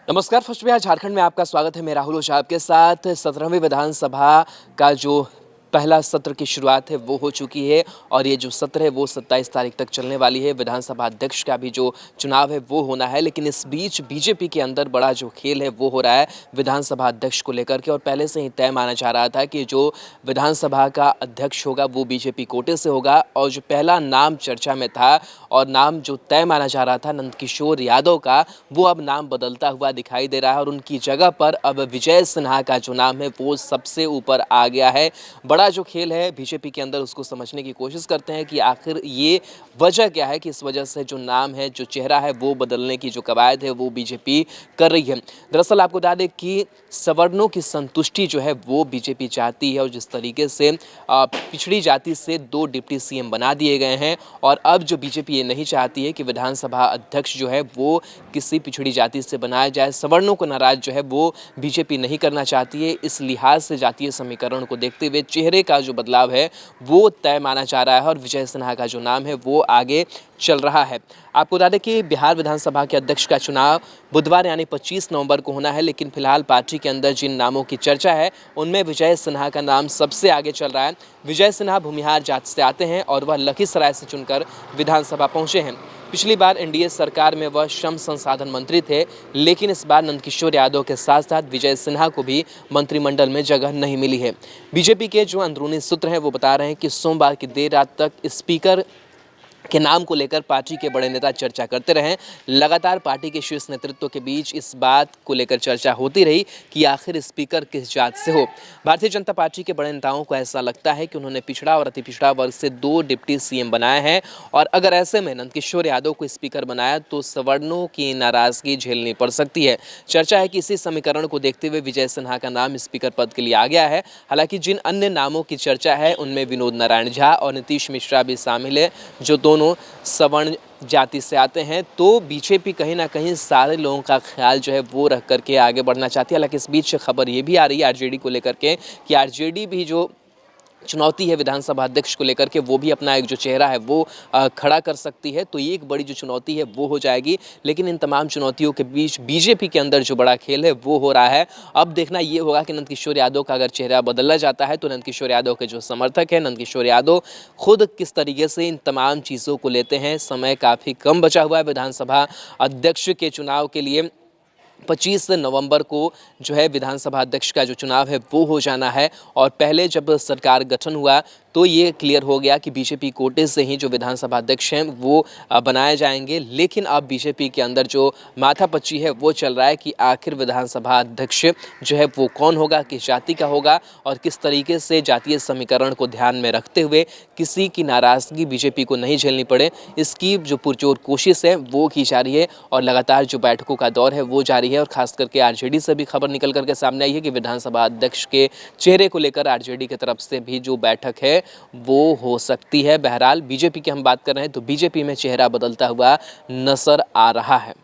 नमस्कार। फर्स्ट बिहार झारखंड में आपका स्वागत है। मैं राहुल ओझा आपके साथ। 17वीं विधानसभा का जो पहला सत्र की शुरुआत है वो हो चुकी है और ये जो सत्र है वो 27 तारीख तक चलने वाली है। विधानसभा अध्यक्ष का भी जो चुनाव है वो होना है, लेकिन इस बीच बीजेपी के अंदर बड़ा जो खेल है वो हो रहा है विधानसभा अध्यक्ष को लेकर के। और पहले से ही तय माना जा रहा था कि जो विधानसभा का अध्यक्ष होगा वो बीजेपी कोटे से होगा। और जो पहला नाम चर्चा में था और नाम जो तय माना जा रहा था नंदकिशोर यादव का, वो अब नाम बदलता हुआ दिखाई दे रहा है और उनकी जगह पर अब विजय सिन्हा का जो नाम है वो सबसे ऊपर आ गया है। बड़ा जो खेल है बीजेपी के अंदर उसको समझने की कोशिश करते हैं कि आखिर ये वजह क्या है कि इस वजह से जो नाम है, जो चेहरा है वो बदलने की जो कवायद है वो बीजेपी कर रही है। दरअसल आपको बता दें कि सवर्णों की संतुष्टि जो है वो बीजेपी चाहती है और जिस तरीके से पिछड़ी जाति से 2 डिप्टी सीएम बना दिए गए हैं और अब जो बीजेपी ये नहीं चाहती है कि विधानसभा अध्यक्ष जो है वो किसी पिछड़ी जाति से बनाया जाए। सवर्णों को नाराज जो है वो बीजेपी नहीं करना चाहती है। इस लिहाज से जातीय समीकरण को देखते हुए चेहरे का जो बदलाव है वो तय माना जा रहा है और विजय सिन्हा का जो नाम है वो आगे चल रहा है। आपको बता दें कि बिहार विधानसभा के अध्यक्ष का चुनाव बुधवार यानी 25 नवंबर को होना है, लेकिन फिलहाल पार्टी के अंदर जिन नामों की चर्चा है उनमें विजय सिन्हा का नाम सबसे आगे चल रहा है। विजय सिन्हा भूमिहार जाति से आते हैं और वह लखीसराय से चुनकर विधानसभा पहुंचे हैं। पिछली बार एनडीए सरकार में वह श्रम संसाधन मंत्री थे, लेकिन इस बार नंदकिशोर यादव के साथ साथ विजय सिन्हा को भी मंत्रिमंडल में जगह नहीं मिली है। बीजेपी के जो अंदरूनी सूत्र हैं वो बता रहे हैं कि सोमवार की देर रात तक स्पीकर के नाम को लेकर पार्टी के बड़े नेता चर्चा करते रहे। लगातार पार्टी के शीर्ष नेतृत्व के बीच इस बात को लेकर चर्चा होती रही कि आखिर स्पीकर किस जात से हो। भारतीय जनता पार्टी के बड़े नेताओं को ऐसा लगता है कि उन्होंने पिछड़ा और अति पिछड़ा वर्ग से 2 डिप्टी सीएम बनाए हैं और अगर ऐसे में नंदकिशोर यादव को स्पीकर बनाया तो सवर्णों की नाराजगी झेलनी पड़ सकती है। चर्चा है कि इसी समीकरण को देखते हुए विजय सिन्हा का नाम स्पीकर पद के लिए आ गया है। हालांकि जिन अन्य नामों की चर्चा है उनमें विनोद नारायण झा और नीतीश मिश्रा भी शामिल है, जो दोनों सवर्ण जाति से आते हैं। तो बीजेपी कहीं ना कहीं सारे लोगों का ख्याल जो है वो रख करके आगे बढ़ना चाहती है। हालांकि इस बीच खबर ये भी आ रही है आरजेडी को लेकर के कि आरजेडी भी जो चुनौती है विधानसभा अध्यक्ष को लेकर के वो भी अपना एक जो चेहरा है वो खड़ा कर सकती है। तो ये एक बड़ी जो चुनौती है वो हो जाएगी। लेकिन इन तमाम चुनौतियों के बीच बीजेपी के अंदर जो बड़ा खेल है वो हो रहा है। अब देखना ये होगा कि नंदकिशोर यादव का अगर चेहरा बदला जाता है तो नंदकिशोर यादव के जो समर्थक हैं, नंदकिशोर यादव खुद किस तरीके से इन तमाम चीज़ों को लेते हैं। समय काफ़ी कम बचा हुआ है विधानसभा अध्यक्ष के चुनाव के लिए। 25 नवंबर को जो है विधानसभा अध्यक्ष का जो चुनाव है वो हो जाना है और पहले जब सरकार गठन हुआ तो ये क्लियर हो गया कि बीजेपी कोटे से ही जो विधानसभा अध्यक्ष हैं वो बनाए जाएंगे। लेकिन अब बीजेपी के अंदर जो माथापच्ची है वो चल रहा है कि आखिर विधानसभा अध्यक्ष जो है वो कौन होगा, किस जाति का होगा और किस तरीके से जातीय समीकरण को ध्यान में रखते हुए किसी की नाराज़गी बीजेपी को नहीं झेलनी पड़े, इसकी जो पुरजोर कोशिश है वो की जा रही है। और लगातार जो बैठकों का दौर है वो जारी है और खास करके आरजेडी से भी खबर निकल करके सामने आई है कि विधानसभा अध्यक्ष के चेहरे को लेकर आरजेडी की तरफ से भी जो बैठक है वो हो सकती है। बहरहाल बीजेपी की हम बात कर रहे हैं तो बीजेपी में चेहरा बदलता हुआ नजर आ रहा है।